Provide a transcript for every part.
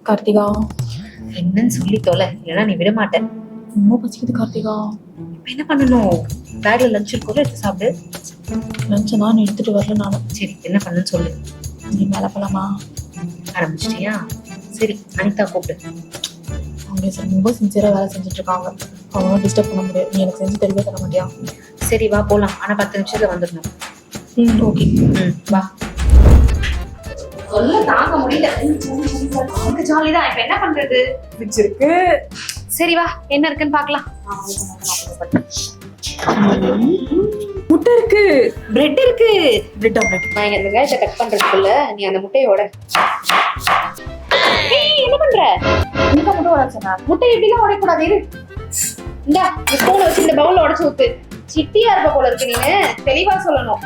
கார்த்திகா, என்னன்னு சொல்லி தொலை, இல்லைன்னா நீ விட மாட்டேன். ரொம்ப பசிக்குது கார்த்திகா. இப்ப என்ன பண்ணணும்? பேக்ல லஞ்ச் இருக்கும்ல, எடுத்து சாப்பிடு. லஞ்சை நான் எடுத்துட்டு வரல நானும். சரி, என்ன பண்ணணும்னு சொல்லு. நீ மேலே போலாமா? ஆரம்பிச்சிட்டியா? சரி, அனிதா கூப்பிடு. அவங்க ரொம்ப சின்சியராக வேலை செஞ்சுட்டு இருக்காங்க. அவங்க டிஸ்டர்ப் பண்ண முடியாது. நீ எனக்கு செஞ்சு தெரியவே தர மாட்டியா? சரி வா போலாம், ஆனா 10 நிமிஷத்துல வந்துடணும். ஓகே. வா. சொல்ல தாங்க முடியல. எனக்கு ஜாலிதான். இப்ப என்ன பண்றது? பிடிச்சிருக்கு. சரி வா, என்ன இருக்குன்னு பாக்கலாம். முட்டை இருக்கு, பிரெட் இருக்கு. Bread omelette. நான் இந்த வெங்காயத்தை கட் பண்றதுக்குள்ள நீ அந்த முட்டையோட என்ன பண்ற? இந்த முட்டை உடைச்சா முட்டை எப்படிலாம் உடைக்கூடாது. இரு, இந்தா இந்த ஸ்பூனை வச்சு இந்த பவுல்ல உடைச்சு ஊத்து. சிட்டியா இருக்க போல இருக்கு, நீனு தெளிவா சொல்லணும்.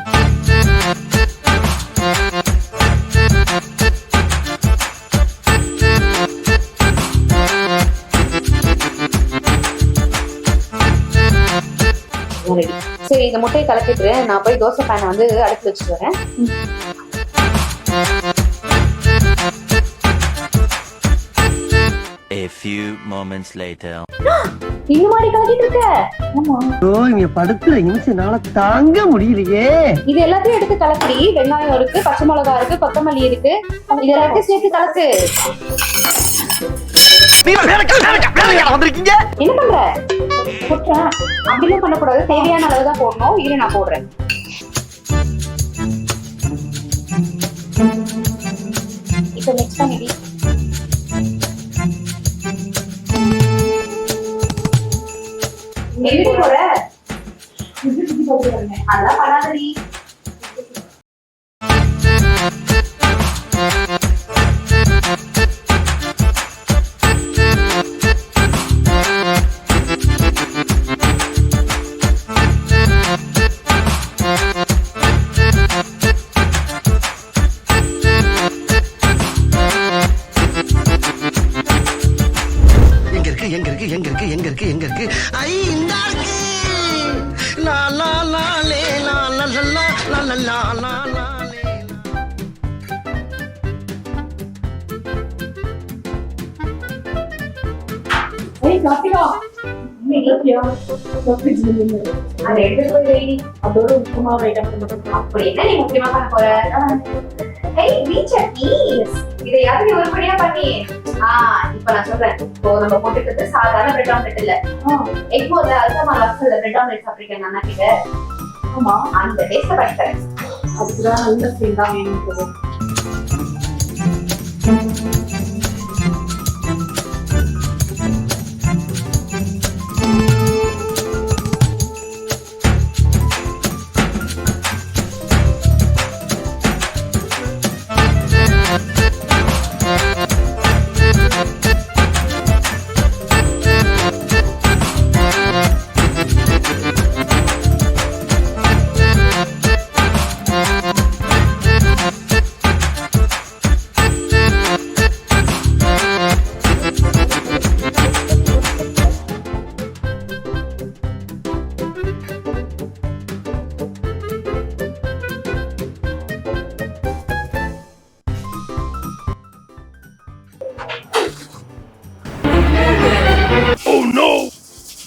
சரி, இந்த முட்டையை கலக்கிட்டு நான் போய் தோசை பேனை வந்து அடுத்து வச்சுட்டு வரேன். A few moments later. இன்னும் மாடி கலக்கிட்டு இருக்க? ஆமா. இங்க படுத்துற நிமிஷம்னால தாங்க முடியலையே. இது எல்லாத்தையும் எடுத்து கலக்கி. வெங்காயம் இருக்கு, பச்சை மிளகா இருக்கு, கொத்தமல்லி இருக்கு. இது எல்லாத்தையும் சேர்த்து கலக்கு. என்ன பண்ற? போட்டுறேன். அப்படிலாம் பண்ணக்கூடாது, தேவையான அளவு தான் போடணும். இரு, நான் போடுறேன். இப்போ நெக்ஸ்ட் பண்ணிடி. எங்க போற? அதெல்லாம் பண்ணாதடி. எங்க இருக்கு ஐ இந்த இருக்கு லா லா லா லே லா லா லா லா லா லா லா லா லே. ஏய் கார்த்திகா, நீங்க அதை எடுத்து போய் வைடி. அதோட முக்கியமா ஒரு ஐட்டம் மட்டும். அப்படி என்ன நீ முக்கியமா பண்ண போற? ஏய், நீ சட்னி. இதை யாரும் ஒருபடியா பண்ணி. இப்ப நான் சொல்றேன். இப்போ நம்ம போட்டுக்கிறது சாதாரண பிரெட் ஆம்லெட் இல்ல. எப்போது அல்சமா லாஸ்ட்ல பிரெட் ஆம்லெட் சாப்பிட்டிருக்கேன் நான் கிட்ட. ஆமா, அந்த டேஸ்ட் படிக்கிறேன். அதுக்குதான் நல்ல ஃபீல் தான் வேணும் போது.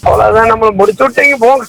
அவ்வளவுதான், நம்மள முடிச்சு விட்டீங்க போங்க.